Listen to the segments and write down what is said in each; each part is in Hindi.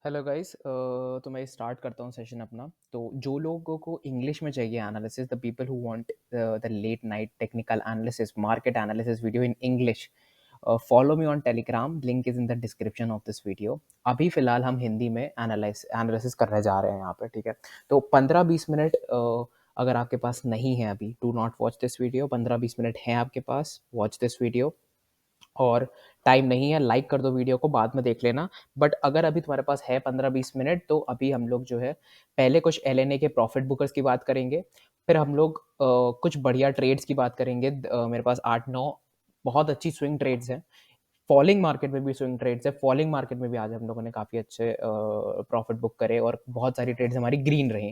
Hello guys. तो मैं स्टार्ट करता हूँ सेशन अपना। तो जो लोगों को इंग्लिश में चाहिए analysis, the people who want the late night technical analysis, market analysis video in English, follow me on Telegram, link is in the description of this video. अभी फिलहाल हम हिंदी में एनालिसिस करने जा रहे हैं यहाँ पे, ठीक है। तो 15-20 मिनट अगर आपके पास नहीं है अभी, do not watch this video. 15-20 minute है आपके पास, वॉच दिस वीडियो। और टाइम नहीं है, लाइक कर दो वीडियो को, बाद में देख लेना। बट अगर अभी तुम्हारे पास है 15-20 मिनट, तो अभी हम लोग जो है पहले कुछ एलएनए के प्रॉफिट बुकर्स की बात करेंगे। फिर हम लोग कुछ बढ़िया ट्रेड्स की बात करेंगे। मेरे पास 8-9 बहुत अच्छी स्विंग ट्रेड्स हैं। फॉलिंग मार्केट में भी स्विंग ट्रेड्स है। फॉलिंग मार्केट में भी आज हम लोगों ने काफ़ी अच्छे प्रॉफिट बुक करे और बहुत सारी ट्रेड्स हमारी ग्रीन रही।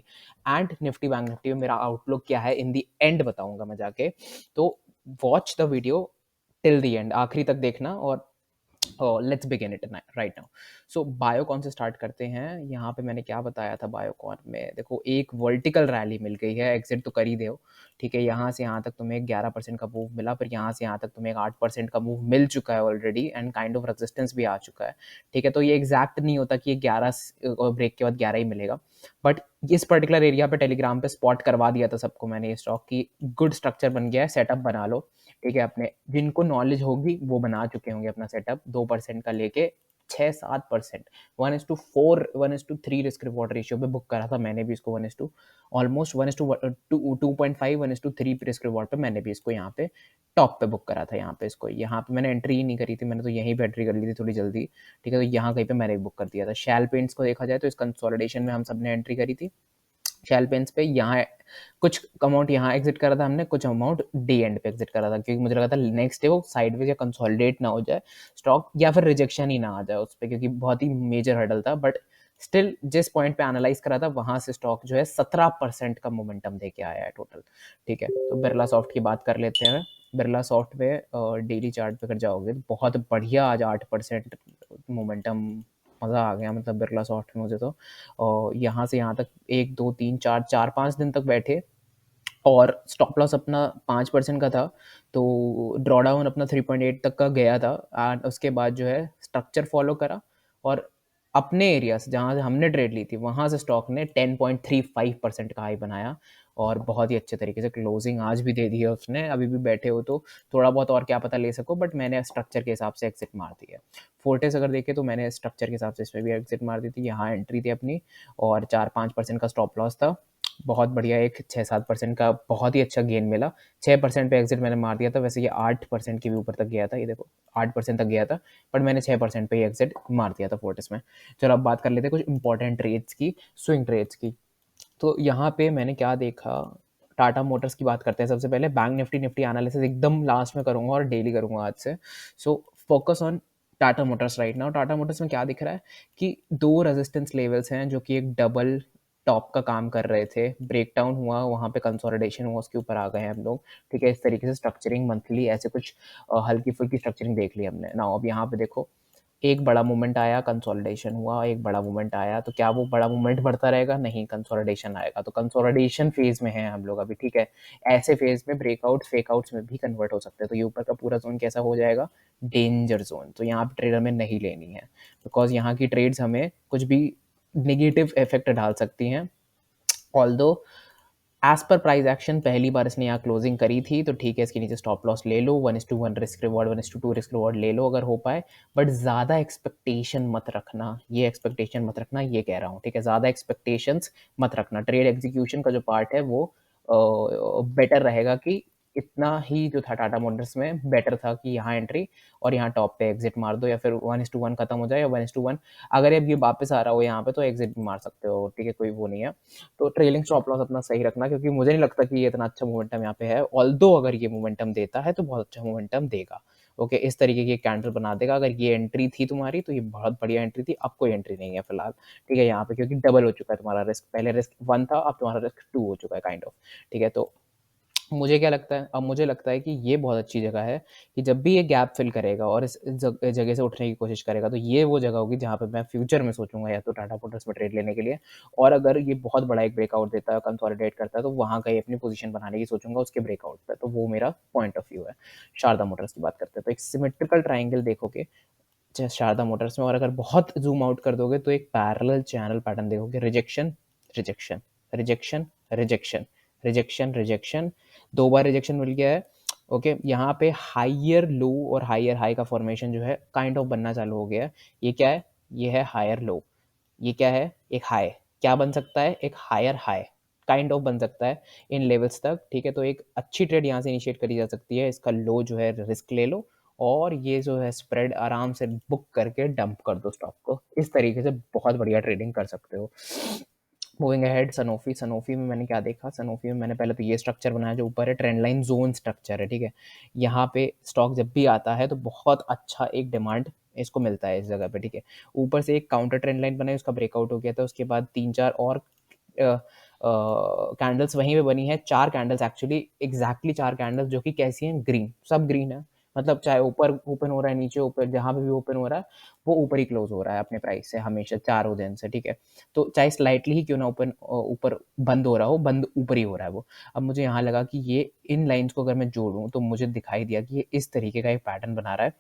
एंड निफ्टी बैंक निफ्टी में मेरा आउटलुक क्या है इन दी एंड बताऊंगा मैं जाके। तो watch the video till the and, आखिरी तक देखना। और let's begin it right now. So Biocon से स्टार्ट करते हैं। यहाँ पे मैंने क्या बताया था बायोकॉन में, देखो एक वर्टिकल रैली मिल गई है, एग्जिट तो कर ही दो, ठीक है। यहाँ से यहाँ तक तुम्हें 11% का मूव मिला, फिर यहाँ से यहाँ तक तुम्हें एक 8% का मूव मिल चुका है already, and kind of resistance भी आ चुका है, ठीक है। तो ये एग्जैक्ट नहीं होता कि ये 11 ब्रेक के बाद 11 ही मिलेगा, बट इस पर्टिकुलर एरिया पे टेलीग्राम पे स्पॉट करवा दिया था सबको मैंने ये स्टॉक की। गुड स्ट्रक्चर बन गया है, सेटअप बना लो, ठीक है। अपने जिनको नॉलेज होगी वो बना चुके होंगे अपना सेटअप, 2% का लेके 6-7%, 1:4 1:3 रिस्क रिवॉर्ड रेशियो पे बुक करा था मैंने भी इसको। 1:2 ऑलमोस्ट 1:2.5 1:3 रिस्क रिवॉर्ड पे मैंने भी इसको यहाँ पे टॉप पे बुक करा था। यहाँ पे इसको, यहाँ पे मैंने एंट्री ही नहीं करी थी, मैंने तो यहीं पे एंट्री कर ली थी थोड़ी जल्दी, ठीक है। तो यहाँ कहीं पे मैंने बुक कर दिया था। शैल पेंट्स को देखा जाए तो इस कंसोलिडेशन में हम सब ने एंट्री करी थी शैल पेंस पे। यहाँ कुछ अमाउंट यहाँ एग्जिट करा था हमने, कुछ अमाउंट डी एंड पे एग्जिट करा था, क्योंकि मुझे लगा था नेक्स्ट डे वो साइडवेज या कंसोलिडेट ना हो जाए स्टॉक, या फिर रिजेक्शन ही ना आ जाए उस पर, क्योंकि बहुत ही मेजर हर्डल था। बट स्टिल जिस पॉइंट पे एनालाइज करा था वहां से स्टॉक जो है 17% का मोमेंटम दे के आया है टोटल, ठीक है। तो बिरला सॉफ्ट की बात कर लेते हैं। बिरला सॉफ्ट पे डेली चार्ट पे कर जाओगे तो बहुत बढ़िया आज 8% मोमेंटम, मज़ा आ गया मतलब बिरला सॉफ्ट में मुझे तो। और यहाँ से यहाँ तक 1 2 3 4 4 5 दिन तक बैठे, और स्टॉप लॉस अपना 5% का था, तो ड्रॉडाउन अपना 3.8 तक का गया था। एंड उसके बाद जो है स्ट्रक्चर फॉलो करा, और अपने एरिया से जहाँ से हमने ट्रेड ली थी वहाँ से स्टॉक ने 10.35% का हाई बनाया, और बहुत ही अच्छे तरीके से क्लोजिंग आज भी दे दी है उसने। अभी भी बैठे हो तो थोड़ा बहुत और क्या पता ले सको, बट मैंने स्ट्रक्चर के हिसाब से एग्जिट मार दी है। फोर्टेस अगर देखे तो मैंने स्ट्रक्चर के हिसाब से इसमें भी एग्जिट मार दी थी, यहाँ एंट्री थी अपनी, और 4-5% का स्टॉप लॉस था। बहुत बढ़िया, एक 6-7% का बहुत ही अच्छा गेन मिला। 6% पे एग्जिट मैंने मार दिया था, वैसे ये 8% के भी ऊपर तक गया था, ये देखो 8% तक गया था, बट मैंने 6% पे ही एग्जिट मार दिया था फोर्टिस में। चलो अब बात कर लेते हैं कुछ इंपॉर्टेंट ट्रेड्स की, स्विंग ट्रेड्स की। तो यहाँ पे मैंने क्या देखा, टाटा मोटर्स की बात करते हैं सबसे पहले। बैंक निफ्टी निफ्टी एनालिसिस एकदम लास्ट में करूंगा और डेली करूंगा आज से। So focus on Tata Motors right now. Tata Motors में क्या दिख रहा है कि दो रेजिस्टेंस लेवल्स हैं जो कि एक डबल टॉप का काम कर रहे थे, ब्रेक डाउन हुआ, वहाँ पे कंसोलिडेशन हुआ, उसके ऊपर आ गए हैं हम लोग, ठीक है। इस तरीके से स्ट्रक्चरिंग मंथली ऐसे कुछ हल्की फुल्की स्ट्रक्चरिंग देख ली हमने ना। अब यहाँ पे देखो, एक बड़ा मूवमेंट आया, कंसोलिडेशन हुआ, एक बड़ा मूवमेंट आया, तो क्या वो बड़ा मूवमेंट बढ़ता रहेगा? नहीं, कंसोलिडेशन आएगा। तो कंसोलिडेशन फेज में है हम लोग अभी, ठीक है। ऐसे फेज में ब्रेकआउट फेकआउट्स में भी कन्वर्ट हो सकते हैं। तो ये ऊपर का पूरा जोन कैसा हो जाएगा? Danger zone. तो यहाँ पे ट्रेडर में नहीं लेनी है, बिकॉज यहाँ की ट्रेड्स हमें कुछ भी निगेटिव इफेक्ट डाल सकती हैं। Although as per price action पहली बार इसने यहाँ क्लोजिंग करी थी, तो ठीक है, इसके नीचे स्टॉप लॉस ले लो, 1:1 रिस्क रिवॉर्ड, 1:2 रिस्क रिवॉर्ड ले लो अगर हो पाए। बट ज़्यादा एक्सपेक्टेशन मत रखना, ये एक्सपेक्टेशन मत रखना, ये कह रहा हूँ, ठीक है। ज़्यादा एक्सपेक्टेशंस मत रखना। ट्रेड एग्जीक्यूशन का जो पार्ट है वो बेटर रहेगा कि इतना ही जो था टाटा मोटर्स में बेटर था कि यहाँ एंट्री और यहाँ टॉप पे एग्जिट मार दो, या फिर 1:1 खत्म हो जाए, या 1:1 अगर अब ये वापस आ रहा हो यहाँ पे तो एग्जिट भी मार सकते हो, ठीक है, कोई वो नहीं है। तो ट्रेलिंग स्टॉप लॉस अपना सही रखना, क्योंकि मुझे नहीं लगता कि ये इतना अच्छा मोमेंटम यहाँ पे है। ऑल्दो अगर ये मोमेंटम देता है तो बहुत अच्छा मोमेंटम देगा, ओके। इस तरीके की कैंडल बना देगा। अगर ये एंट्री थी तुम्हारी तो ये बहुत बढ़िया एंट्री थी, अब कोई एंट्री नहीं है फिलहाल, ठीक है, यहाँ पे, क्योंकि डबल हो चुका है तुम्हारा रिस्क। पहले रिस्क 1 था, अब तुम्हारा रिस्क 2 हो चुका है काइंड ऑफ, ठीक है। तो मुझे क्या लगता है, अब मुझे लगता है कि ये बहुत अच्छी जगह है कि जब भी ये गैप फिल करेगा और इस जगह से उठने की कोशिश करेगा, तो ये वो जगह होगी जहाँ पे मैं फ्यूचर में सोचूंगा या तो टाटा मोटर्स में ट्रेड लेने के लिए। और अगर ये बहुत बड़ा एक ब्रेकआउट देता है, कंसोलिडेट करता है, तो वहाँ का ही अपनी पोजीशन बनाने की सोचूंगा उसके ब्रेकआउट पे। तो वो मेरा पॉइंट ऑफ व्यू है। शारदा मोटर्स की बात करते हैं तो एक सिमेट्रिकल ट्राइंगल देखोगे, शारदा मोटर्स में, और अगर बहुत ज़ूम आउट कर दोगे तो एक पैरेलल चैनल पैटर्न देखोगे, rejection, rejection, rejection, rejection, rejection, rejection, 2 बार रिजेक्शन मिल गया है। ओके, यहाँ पे हायर लो और हायर हाई का फॉर्मेशन जो है काइंड ऑफ बनना चालू हो गया है। ये क्या है? ये है हायर लो। ये क्या है? एक हाई। क्या बन सकता है? एक हायर हाई काइंड ऑफ बन सकता है इन लेवल्स तक, ठीक है। तो एक अच्छी ट्रेड यहाँ से इनिशिएट करी जा सकती है। इसका लो जो है रिस्क ले लो, और ये जो है स्प्रेड आराम से बुक करके डंप कर दो स्टॉक को। इस तरीके से बहुत बढ़िया ट्रेडिंग कर सकते हो। Moving ahead, Sanofi. सनोफी में मैंने क्या देखा? सनोफी में मैंने पहले तो ये स्ट्रक्चर बनाया जो ऊपर है, ट्रेंड लाइन जोन स्ट्रक्चर है, ठीक है। यहाँ पे स्टॉक जब भी आता है तो बहुत अच्छा एक डिमांड इसको मिलता है इस जगह पे, ठीक है। ऊपर से एक काउंटर ट्रेंड लाइन बनाई, उसका ब्रेकआउट हो गया था। उसके बाद 3-4 और कैंडल्स वहीं पे बनी है, 4 कैंडल्स एक्चुअली, एग्जैक्टली 4 कैंडल्स, जो कि कैसी हैं? ग्रीन, सब ग्रीन है। मतलब चाहे ऊपर ओपन हो रहा है, नीचे ऊपर, जहाँ पे भी ओपन हो रहा है वो ऊपर ही क्लोज हो रहा है अपने प्राइस से हमेशा, चारों दिन से, ठीक है। तो चाहे स्लाइटली ही क्यों ना ओपन ऊपर बंद हो रहा हो, बंद ऊपर ही हो रहा है वो। अब मुझे यहाँ लगा कि ये इन लाइंस को अगर मैं जोड़ूं तो मुझे दिखाई दिया कि ये इस तरीके का एक पैटर्न बना रहा है।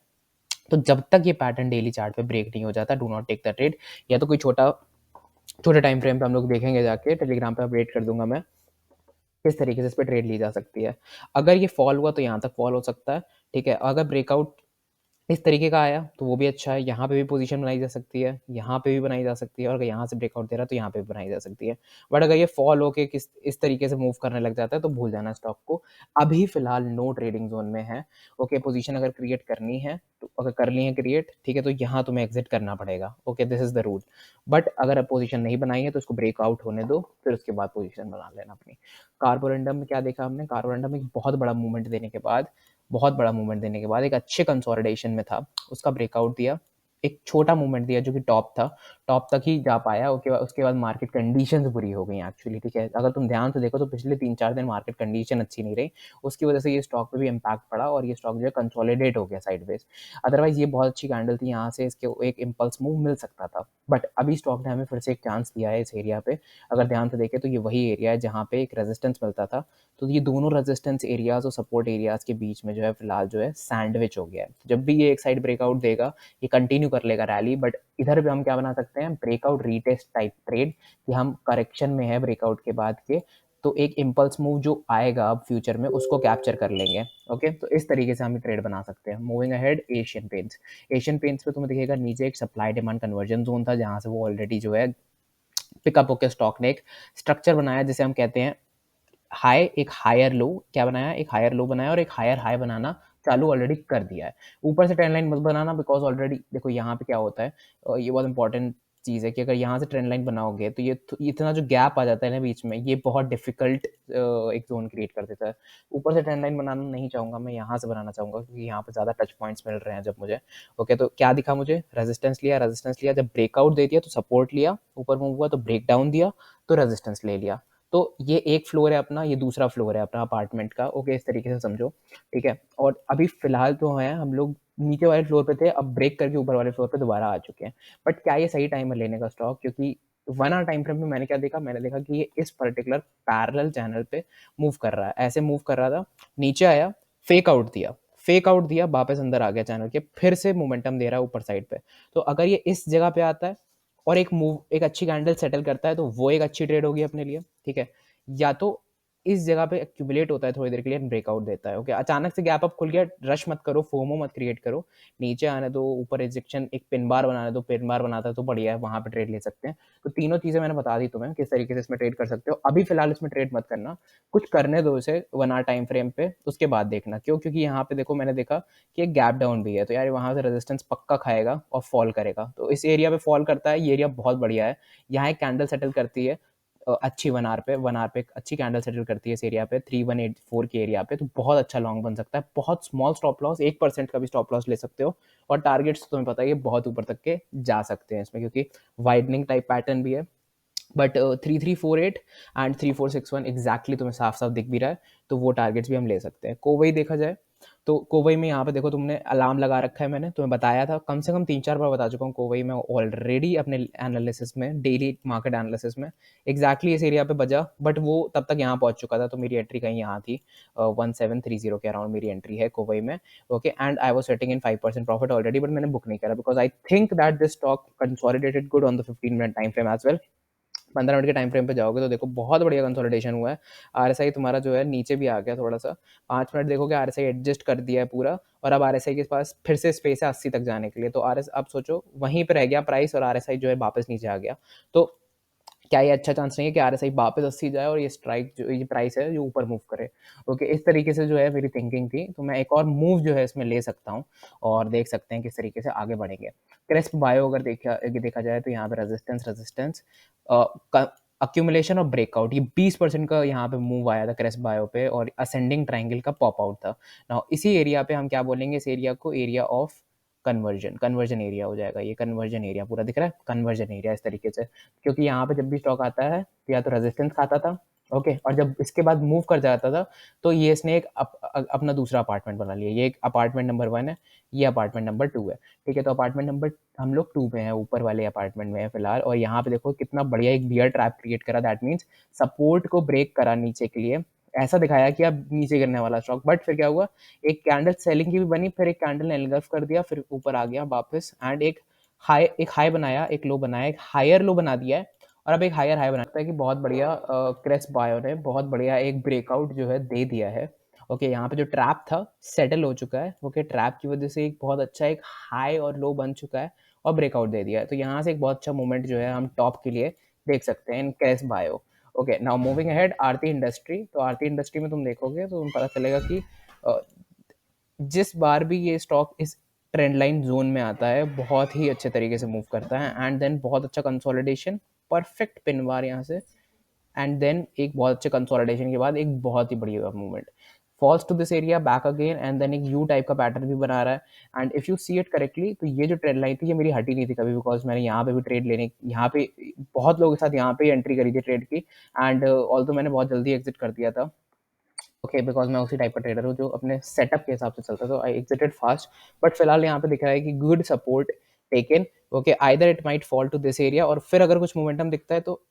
तो जब तक ये पैटर्न डेली चार्ट पे ब्रेक नहीं हो जाता, do not take the trade. या तो कोई छोटे टाइम फ्रेम पे हम लोग देखेंगे, जाके टेलीग्राम पे अपडेट कर दूंगा मैं किस तरीके से इस पे ट्रेड ली जा सकती है। अगर ये फॉल हुआ तो यहाँ तक फॉल हो सकता है, ठीक है। अगर ब्रेकआउट इस तरीके का आया तो वो भी अच्छा है, यहाँ पे भी पोजीशन बनाई जा सकती है, यहाँ पे भी बनाई जा सकती है, और अगर यहाँ से ब्रेकआउट दे रहा है तो यहाँ पे भी बनाई जा सकती है। बट अगर ये फॉल होके किस इस तरीके से मूव करने लग जाता है तो भूल जाना स्टॉक को। अभी फिलहाल नो ट्रेडिंग जोन में है। ओके, पोजीशन अगर क्रिएट करनी है तो, अगर कर ली है क्रिएट, ठीक है, तो यहाँ तुम्हें एग्जिट करना पड़ेगा। Okay, this is the rule. But अगर पोजीशन नहीं बनाई है तो उसको ब्रेकआउट होने दो, फिर उसके बाद पोजीशन बना लेना अपनी। कार्बोरेंडम में क्या देखा हमने? कार्बोरेंडम में बहुत बड़ा मूवमेंट देने के बाद, एक अच्छे कंसोलिडेशन में था, उसका ब्रेकआउट दिया, एक छोटा मूवमेंट दिया जो कि टॉप था, टॉप तक ही जा पाया। ओके, उसके बाद मार्केट कंडीशंस बुरी हो गई एक्चुअली, ठीक है। अगर तुम ध्यान से देखो तो पिछले 3-4 दिन मार्केट कंडीशन अच्छी नहीं रही, उसकी वजह से ये स्टॉक पे भी इम्पैक्ट पड़ा और ये स्टॉक जो है कंसोलिडेट हो गया साइडवेज। अदरवाइज ये बहुत अच्छी कैंडल थी, यहाँ से इसके एक इम्पल्स मूव मिल सकता था। बट अभी स्टॉक ने हमें फिर से एक चांस दिया है इस एरिया पे। अगर ध्यान से देखें तो ये वही एरिया है जहाँ पे एक रेजिस्टेंस मिलता था। तो ये दोनों रेजिस्टेंस एरियाज और सपोर्ट एरियाज के बीच में जो है फिलहाल जो है सैंडविच हो गया है। जब भी ये एक साइड ब्रेकआउट देगा ये कंटिन्यू कर लेगा रैली, बट इधर भी हम क्या बना सकते हैं? ब्रेकआउट रीटेस्ट टाइप ट्रेड, कि हम करेक्शन में है ब्रेकआउट के बाद के, तो एक इम्पल्स मूव जो आएगा अब फ्यूचर में उसको कैप्चर कर लेंगे। ओके, तो इस तरीके से हम ट्रेड बना सकते हैं। Moving ahead, Asian paints. Asian paints पे तुम्हें दिखेगा नीचे एक सप्लाई डिमांड कन्वर्जन जोन था, जहां से वो ऑलरेडी जो है पिकअप होकर स्टॉक ने एक स्ट्रक्चर बनाया जिसे हम कहते हैं हाई, एक हायर लो। क्या बनाया? एक हायर लो बनाया, और एक हायर हाई बनाना चालू ऑलरेडी कर दिया है। ऊपर से ट्रेंड लाइन मत बनाना, बिकॉज ऑलरेडी देखो यहाँ पे क्या होता है, ये बहुत इंपॉर्टेंट चीज़ है कि अगर यहाँ से ट्रेंड लाइन बनाओगे तो ये इतना जो गैप आ जाता है ना बीच में, ये बहुत डिफिकल्ट एक जोन क्रिएट कर देता है। ऊपर से ट्रेंड लाइन बनाना नहीं चाहूँगा मैं, यहाँ से बनाना चाहूँगा, क्योंकि यहाँ पे ज़्यादा टच पॉइंट्स मिल रहे हैं जब मुझे। ओके, तो क्या दिखा मुझे? रेजिस्टेंस लिया, जब ब्रेकआउट दे दिया तो सपोर्ट लिया, ऊपर मूव हुआ तो ब्रेक डाउन दिया, तो रेजिस्टेंस ले लिया। तो ये एक फ्लोर है अपना, ये दूसरा फ्लोर है अपना अपार्टमेंट का। ओके, इस तरीके से समझो, ठीक है। और अभी फिलहाल तो है हम लोग नीचे वाले फ्लोर पे थे, अब ब्रेक करके ऊपर वाले फ्लोर पे दोबारा आ चुके हैं। बट क्या ये सही टाइम है लेने का स्टॉक? क्योंकि 1 आवर टाइम फ्रेम में मैंने क्या देखा? मैंने देखा कि ये इस पर्टिकुलर पैरेलल चैनल पे मूव कर रहा है, ऐसे मूव कर रहा था, नीचे आया, फेक आउट दिया, वापस अंदर आ गया चैनल के, फिर से मोमेंटम दे रहा है ऊपर साइड पे। तो अगर ये इस जगह पे आता है और एक अच्छी कैंडल सेटल करता है तो वो एक अच्छी ट्रेड होगी अपने लिए, ठीक है। या तो इस जगह पे एक्यूमुलेट होता है थोड़ी देर के लिए, ब्रेकआउट देता है। ओके, अचानक से गैप अप खुल गया, रश मत करो, फोमो मत क्रिएट करो, नीचे आने दो, ऊपर रिजेक्शन, एक पिन बार बनाने दो, पिन बार बनाता है तो बढ़िया है, वहां पे ट्रेड ले सकते हैं। तो तीनों चीजें मैंने बता दी तुम्हें किस तरीके से इसमें ट्रेड कर सकते हो। अभी फिलहाल इसमें ट्रेड मत करना, कुछ करने दो इसे 1 आवर टाइम फ्रेम पे, उसके बाद देखना। क्यों? क्योंकि यहाँ पे देखो मैंने देखा कि एक गैप डाउन भी है, तो यार वहां से रेजिस्टेंस पक्का खाएगा और फॉल करेगा। तो इस एरिया पे फॉल करता है, ये एरिया बहुत बढ़िया है, यहाँ एक कैंडल सेटल करती है अच्छी 1 आवर पे एक अच्छी कैंडल सेटल करती है इस एरिया पे 3184 के एरिया पे, तो बहुत अच्छा लॉन्ग बन सकता है। बहुत स्मॉल स्टॉप लॉस, 1% का भी स्टॉप लॉस ले सकते हो, और टारगेट्स तो तुम्हें पता है कि बहुत ऊपर तक के जा सकते हैं इसमें, क्योंकि वाइडनिंग टाइप पैटर्न भी है। बट 3348 एंड 3461 एग्जैक्टली तुम्हें साफ साफ दिख भी रहा है, तो वो टारगेट्स भी हम ले सकते हैं। कोवई देखा जाए तो कोवई में यहाँ पे देखो तुमने अलार्म लगा रखा है, मैंने तुम्हें बताया था, कम से कम 3-4 बार बता चुका हूँ, कोवई में ऑलरेडी अपने एनालिसिस में, डेली मार्केट एनालिसिस में एग्जैक्टली इस एरिया पे बजा, बट वो तब तक यहाँ पहुंच चुका था, तो मेरी एंट्री कहीं यहाँ थी, 1730 के अराउंड मेरी एंट्री है कोवई में, okay, and I was setting in 5% profit already, but मैंने बुक नहीं करा because I think that this stock consolidated good on the 15 minute time frame as well. 15 minute के टाइम फ्रेम पे जाओगे तो देखो बहुत बढ़िया कंसोलिडेशन हुआ है, आरएसआई तुम्हारा जो है नीचे भी आ गया थोड़ा सा, 5 मिनट देखोगे आरएसआई एडजस्ट कर दिया है पूरा, और अब आरएसआई के पास फिर से स्पेस है 80 तक जाने के लिए, तो आरएस अब सोचो वहीं पे रह गया प्राइस और आरएसआई जो है वापस नीचे आ गया, तो क्या ये अच्छा चांस नहीं है कि आरएसआई वापस 80 जाए और ये स्ट्राइक जो ये प्राइस है जो ऊपर मूव करे, ओके, इस तरीके से जो है मेरी थिंकिंग थी, तो मैं एक और मूव जो है इसमें ले सकता हूँ और देख सकते हैं किस तरीके से आगे बढ़ेंगे। क्रेस्प बायो अगर देखा जाए तो यहाँ पे रेजिस्टेंस अक्यूमुलेशन और ब्रेकआउट, ये 20% का यहाँ पे मूव आया था क्रेस्प बायो पे और असेंडिंग ट्राइंगल का पॉप आउट था। नाउ इसी एरिया पे हम क्या बोलेंगे, इस एरिया को एरिया ऑफ कन्वर्जन एरिया हो जाएगा, ये कन्वर्जन एरिया पूरा दिख रहा है, कन्वर्जन एरिया इस तरीके से, क्योंकि यहाँ पे जब भी स्टॉक आता है तो या तो रेजिस्टेंस खाता था, ओके, और जब इसके बाद मूव कर जाता था तो ये इसने एक अपना दूसरा अपार्टमेंट बना लिया, ये एक अपार्टमेंट नंबर 1 है, ये अपार्टमेंट नंबर 2 है, ठीक है, तो अपार्टमेंट नंबर हम लोग 2 पे हैं, ऊपर वाले अपार्टमेंट में है फिलहाल, और यहाँ पे देखो कितना बढ़िया एक बियर ट्रैप क्रिएट करा, दैट मीन्स सपोर्ट को ब्रेक करा नीचे के लिए, ऐसा दिखाया कि अब नीचे गिरने वाला स्टॉक, बट फिर क्या हुआ, एक कैंडल सेलिंग की भी बनी, फिर एक कैंडल ने एनगल्फ कर दिया, फिर ऊपर आ गया वापस एंड एक हाई बनाया, एक लो बनाया, एक हायर लो बना दिया है, और अब एक हायर हाई बनाता है कि बहुत बढ़िया क्रेस बायो ने बहुत बढ़िया एक ब्रेकआउट जो है दे दिया है, ओके, यहाँ पे जो ट्रैप था सेटल हो चुका है, ओके, ट्रैप की वजह से एक बहुत अच्छा एक हाई और लो बन चुका है और ब्रेकआउट दे दिया है, तो यहाँ से एक बहुत अच्छा मूवमेंट जो है हम टॉप के लिए देख सकते हैं इन क्रेस बायो। Okay, now moving ahead Aarti industry, तो आरती इंडस्ट्री में तुम देखोगे तो तुम पता चलेगा कि जिस बार भी ये स्टॉक इस ट्रेंड लाइन जोन में आता है बहुत ही अच्छे तरीके से मूव करता है एंड देन बहुत अच्छा कंसोलिडेशन, परफेक्ट पिन बार यहाँ से, एंड देन एक बहुत अच्छे कंसोलिडेशन के बाद एक बहुत ही बढ़िया movement falls to this area back again and then एक यू टाइप का पैटर्न भी बना रहा है, and if you see it correctly तो ये जो ट्रेंड लाइन थी ये मेरी हटी नहीं थी कभी, बिकॉज मैंने यहाँ पे भी ट्रेड लेने, यहाँ पे बहुत लोगों के साथ यहाँ पे एंट्री करी थी ट्रेड की, एंड ऑल्दो मैंने बहुत जल्दी एग्जिट कर दिया था, ओके, बिकॉज मैं उसी टाइप का ट्रेडर हूँ जो अपने सेटअप के हिसाब से चलता है, तो आई एग्जिटेड फास्ट, बट फिलहाल यहाँ पे दिख रहा है कि good support taken, okay, either it might fall to this area, और फिर अगर कुछ मोमेंटम दिखता है तो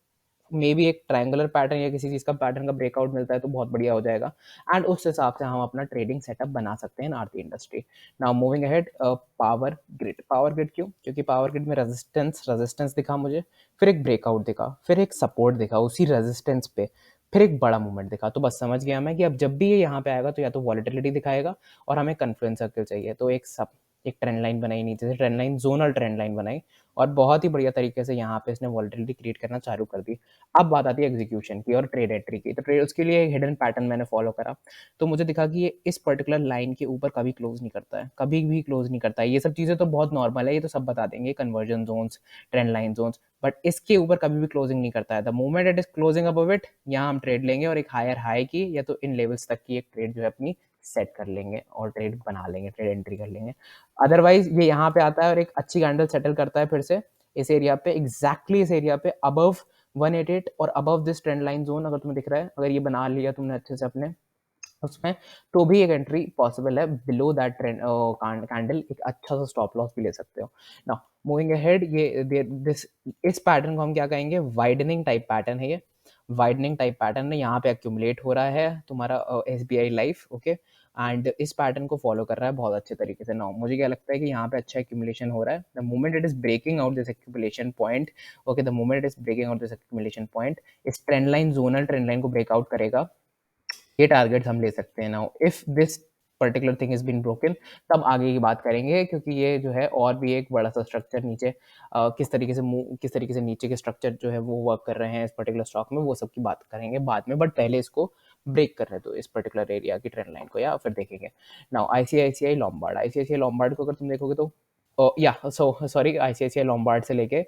मे बी एक ट्रायंगुलर पैटर्न या किसी चीज का पैटर्न का ब्रेकआउट मिलता है तो बहुत बढ़िया हो जाएगा, एंड उस हिसाब से हम अपना ट्रेडिंग सेटअप बना सकते हैं in Aarti industry. Now moving ahead, power grid क्यों, क्योंकि पावर ग्रिड में रेजिस्टेंस दिखा मुझे, फिर एक ब्रेकआउट दिखा, फिर एक सपोर्ट दिखा उसी रेजिस्टेंस पे, फिर एक बड़ा मूवमेंट दिखा, तो बस समझ गया मैं कि अब जब भी ये यहाँ पे आएगा तो या तो वॉलेटिलिटी दिखाएगा और हमें कन्फ्लुएंस सर्कल चाहिए, तो एक ट्रेंड लाइन बनाई नीचे से, trend line zonal trend line बनाई और बहुत ही बढ़िया तरीके से यहाँ पे इसने वॉलेटिलिटी क्रिएट करना चालू कर दी। अब बात आती है एग्जीक्यूशन की और ट्रेड एंट्री की, तो ट्रेड उसके लिए हिडन पैटर्न मैंने फॉलो करा, तो मुझे दिखा कि ये इस पर्टिकुलर लाइन के ऊपर कभी क्लोज नहीं करता है, कभी भी क्लोज नहीं करता है, ये सब चीज़ें तो बहुत नॉर्मल है, ये तो सब बता देंगे conversion zones, trend line zones, but इसके ऊपर कभी भी क्लोजिंग नहीं करता है, the moment it is closing above it यहाँ हम ट्रेड लेंगे और एक हायर हाई की या तो इन लेवल्स तक की एक ट्रेड जो है अपनी सेट कर लेंगे और ट्रेड बना लेंगे, ट्रेड एंट्री कर लेंगे, अदरवाइज ये यहाँ पे आता है और एक अच्छी कैंडल सेटल करता है फिर से इस एरिया पे, एग्जैक्टली इस एरिया पे अबव 188 और above this trend line zone, अगर तुम्हें दिख रहा है, अगर ये बना लिया तुमने अच्छे से अपने उसमें, तो भी एक एंट्री पॉसिबल है बिलो दैट ट्रेंड कैंडल, एक अच्छा सा स्टॉप लॉस भी ले सकते हो। नाउ मूविंग अहेड, ये दिस इस पैटर्न को हम क्या कहेंगे, वाइडनिंग टाइप पैटर्न है, ये वाइडनिंग टाइप पैटर्न है, यहाँ पे एक्यूमुलेट हो रहा है तुम्हारा SBI लाइफ, ओके, एंड इस पैटर्न को फॉलो कर रहा है बहुत अच्छे तरीके से। नाउ मुझे क्या लगता है कि यहाँ पे अच्छा एक्यूमुलेशन हो रहा है, the moment it is breaking out this accumulation point, okay, the moment it is breaking out this accumulation point, इस trend line zonal trend line को ब्रेकआउट करेगा, ये टारगेट्स हम ले सकते हैं। Now if this particular thing is been broken तब आगे की बात करेंगे, क्योंकि ये जो है और भी एक बड़ा सा स्ट्रक्चर नीचे किस तरीके से नीचे के स्ट्रक्चर जो है वो वर्क कर रहे हैं इस पर्टिकुलर स्टॉक में, वो सब की बात करेंगे बाद में, बट पहले इसको ब्रेक कर रहे तो इस पर्टिकुलर एरिया की ट्रेंड लाइन को, या फिर देखेंगे। नाउ आईसीआईसीआई लॉम्बार्ड को अगर तुम देखोगे तो या सॉरी आईसीआईसीआई लॉम्बार्ड से लेके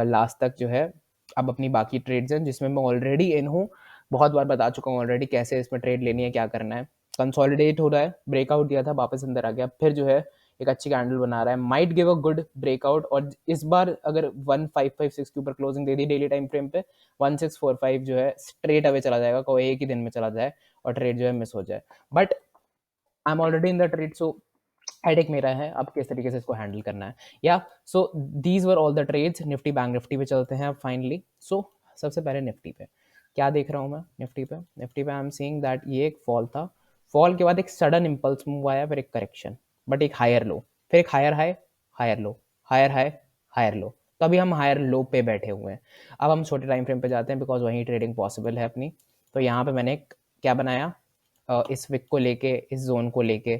लास्ट तक जो है अब अपनी बाकी ट्रेड्स हैं जिसमें मैं ऑलरेडी इन हूँ, बहुत बार बता चुका हूँ ऑलरेडी कैसे इसमें ट्रेड लेनी है, क्या करना है, कंसोलिडेट हो रहा है, ब्रेकआउट दिया था वापस अंदर आ गया, फिर जो है एक अच्छी कैंडल बना रहा है, might give a good breakout, और इस बार अगर 1556 के ऊपर closing they the daily time frame पे, 1645 जो है स्ट्रेट अवे चला जाएगा, कोई एक ही दिन में चला जाए और ट्रेड जो है मिस हो जाए, but I am already in the trade, so headache मेरा है अब किस तरीके से इसको हैंडल करना है। या so these were all the trades. Nifty bank Nifty पे चलते हैं अब फाइनली। सो सबसे पहले निफ्टी पे क्या देख रहा हूँ मैं। निफ्टी पे आई एम सीइंग दैट ये एक फॉल था, फॉल के बाद एक सडन इम्पल्स मूव आया, फिर एक करेक्शन, बट एक हायर लो, फिर एक higher high, higher low, higher high, higher low. तो अभी हम हायर लो पे बैठे हुए हैं। अब हम छोटे टाइम फ्रेम पे जाते हैं बिकॉज वहीं ट्रेडिंग पॉसिबल है अपनी। तो यहाँ पे मैंने क्या बनाया, इस विक को लेके, इस जोन को लेके,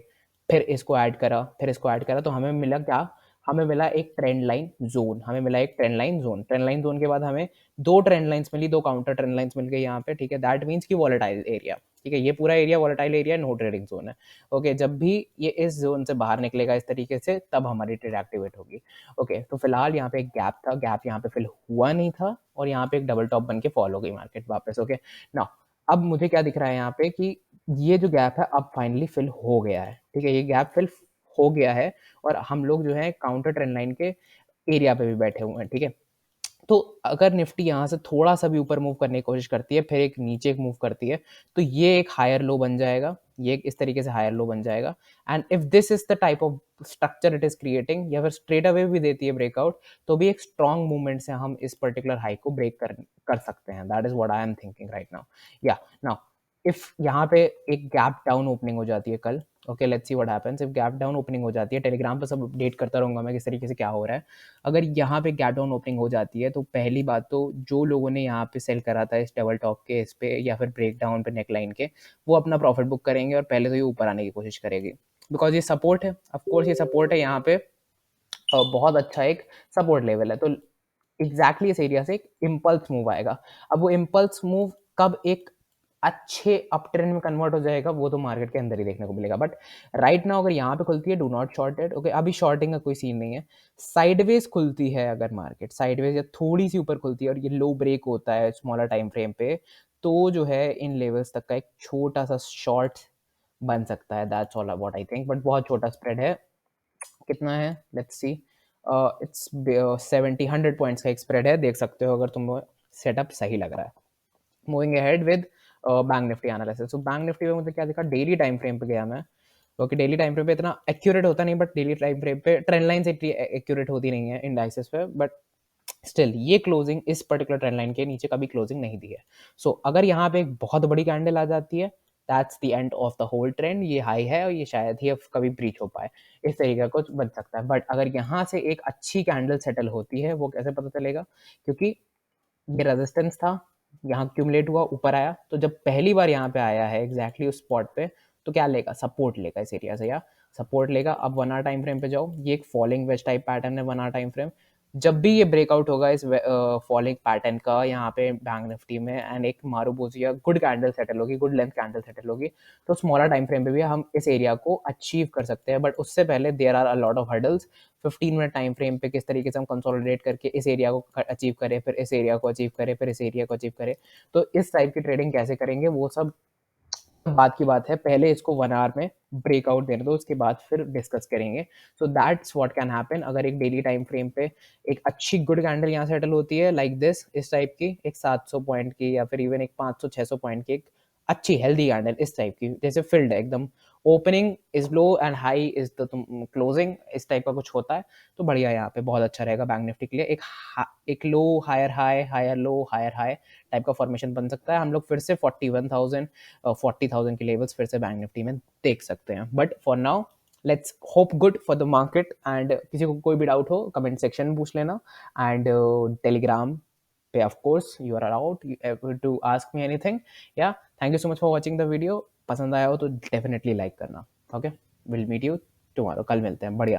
फिर इसको ऐड करा, फिर इसको ऐड करा, तो हमें मिला क्या, हमें मिला एक ट्रेंड लाइन जोन, हमें मिला एक trend line zone. Trend line zone के बाद हमें दो ट्रेंड लाइंस मिली, दो काउंटर ट्रेंड लाइंस मिल गई यहाँ पे, ठीक है। दैट मीन्स की वॉलेटाइल एरिया, ठीक है, ये पूरा area volatile area, no trading zone है। ओके, जब भी ये इस जोन से बाहर निकलेगा इस तरीके से, तब हमारी ट्रेड एक्टिवेट होगी। ओके, तो फिलहाल यहाँ पे एक गैप था, गैप यहाँ पे फिल हुआ नहीं था, और यहाँ पे एक डबल टॉप बन के फॉल हो गई मार्केट वापस। ओके, ना अब मुझे क्या दिख रहा है यहाँ पे कि ये जो गैप है अब फाइनली फिल हो गया है, ठीक है, ये गैप फिल हो गया है, और हम लोग जो है काउंटर ट्रेंड लाइन के एरिया पे भी बैठे हुए हैं, ठीक है। तो अगर निफ्टी यहाँ से थोड़ा सा भी ऊपर मूव करने की कोशिश करती है, फिर एक नीचे एक मूव करती है, तो ये एक हायर लो बन जाएगा, ये एक इस तरीके से हायर लो बन जाएगा। And if this is the type of structure it is creating, या फिर स्ट्रेट अवे भी देती है ब्रेकआउट, तो भी एक स्ट्रॉन्ग मूवमेंट से हम इस पर्टिकुलर हाई को ब्रेक कर सकते हैं। That is what I am thinking right now. या नाउ इफ यहाँ पे एक गैप डाउन ओपनिंग हो जाती है कल, okay let's see what happens. If gap down opening हो जाती है, टेलीग्राम पर सब अपडेट करता रहूंगा मैं किस तरीके से क्या हो रहा है। अगर यहाँ पे गैप डाउन ओपनिंग हो जाती है, तो पहली बात तो जो लोगों ने यहाँ पे सेल करा था इस डबल टॉप के इस पे, या फिर ब्रेक डाउन पे नेकलाइन के, वो अपना प्रॉफिट बुक करेंगे, और पहले तो ये ऊपर आने की कोशिश करेगी, बिकॉज ये सपोर्ट है, ऑफकोर्स ये सपोर्ट है यहाँ पे, बहुत अच्छा एक सपोर्ट लेवल है। तो एग्जैक्टली इस एरिया से एक इम्पल्स मूव आएगा। अब वो इम्पल्स मूव कब एक अच्छे अप ट्रेंड में कन्वर्ट हो जाएगा, वो तो मार्केट के अंदर ही देखने को मिलेगा। बट राइट नाउ अगर यहाँ पे खुलती है, do not short it. Okay, अभी शॉर्टिंग का कोई सीन नहीं है। साइडवेज खुलती है अगर मार्केट, साइडवेज या थोड़ी सी ऊपर खुलती है, और ये लो ब्रेक होता है स्मॉलर टाइम फ्रेम पे, तो जो है इन लेवल्स तक का एक छोटा सा शॉर्ट बन सकता है। That's all what I think, but बहुत छोटा स्प्रेड है। कितना है, लेट्स सी, इट्स 70-100 पॉइंट्स का एक स्प्रेड है, देख सकते हो अगर तुम सेटअप सही लग रहा है। Moving ahead with bank Nifty analysis. तो बैंक निफ्टी में मुझे क्या दिखा, डेली टाइम फ्रेम पे गया मैं। ओके, डेली टाइम फ्रेम पे इतना एक्यूरेट होता नहीं, बट डेली टाइम फ्रेम पे ट्रेंड लाइन से इतनी एक्यूरेट होती नहीं है इंडाइसेस पे, बट स्टिल ये क्लोजिंग इस पर्टिकुलर ट्रेंड लाइन के नीचे कभी क्लोजिंग नहीं दी है। सो अगर यहाँ पे एक बहुत बड़ी कैंडल आ जाती है, that's the end of the whole trend. ये हाई है और ये शायद ही अब कभी ब्रीच हो पाए, इस तरीके का कुछ बन सकता है। बट अगर यहाँ से एक अच्छी कैंडल सेटल होती है, वो कैसे पता चलेगा, क्योंकि ये रेजिस्टेंस था, यहाँ क्यूमुलेट हुआ, ऊपर आया, तो जब पहली बार यहाँ पे आया है एग्जैक्टली उस स्पॉट पे, तो क्या लेगा, सपोर्ट लेगा इस एरिया से, या सपोर्ट लेगा। अब 1 आवर टाइम फ्रेम पे जाओ, ये एक फॉलिंग वेज टाइप पैटर्न है 1 आवर टाइम फ्रेम। जब भी ये ब्रेकआउट होगा इस फॉलिंग पैटर्न का यहाँ पे बैंक निफ्टी में, एंड एक मारूबूजी या गुड कैंडल सेटल होगी, गुड लेंथ कैंडल सेटल होगी, तो स्मॉलर टाइम फ्रेम पे भी हम इस एरिया को अचीव कर सकते हैं। बट उससे पहले there are a lot of hurdles. 15 minute time frame पे किस तरीके से हम कंसोलिडेट करके इस एरिया को अचीव करें, फिर इस एरिया को अचीव करें, फिर इस एरिया को अचीव करें, तो इस टाइप की ट्रेडिंग कैसे करेंगे, वो सब बात की बात है। पहले इसको 1 आवर में ब्रेकआउट देने दो, उसके बाद फिर डिस्कस करेंगे। So that's what can happen. अगर एक डेली टाइम फ्रेम पे एक अच्छी गुड कैंडल यहाँ सेटल होती है लाइक दिस, इस टाइप की, एक 700 पॉइंट की, या फिर इवन एक 500-600 पॉइंट की, एक अच्छी हेल्दी कैंडल इस टाइप की, जैसे फिल्ड है एकदम, opening is low and high is the closing, इस टाइप का कुछ होता है, तो बढ़िया, यहाँ पे बहुत अच्छा रहेगा बैंक निफ्टी के लिए। एक low higher high, higher low higher high type का फॉर्मेशन बन सकता है। हम लोग फिर से 41,000 40,000 के लेवल्स फिर से बैंक निफ्टी में देख सकते हैं। But for now let's hope good for the market. And किसी को कोई भी डाउट हो कमेंट सेक्शन में पूछ लेना, एंड टेलीग्राम पे of course you are allowed to ask me anything. या thank you so much for watching the video. पसंद आया हो तो डेफिनेटली लाइक करना। Okay, will meet you tomorrow, कल मिलते हैं। बढ़िया।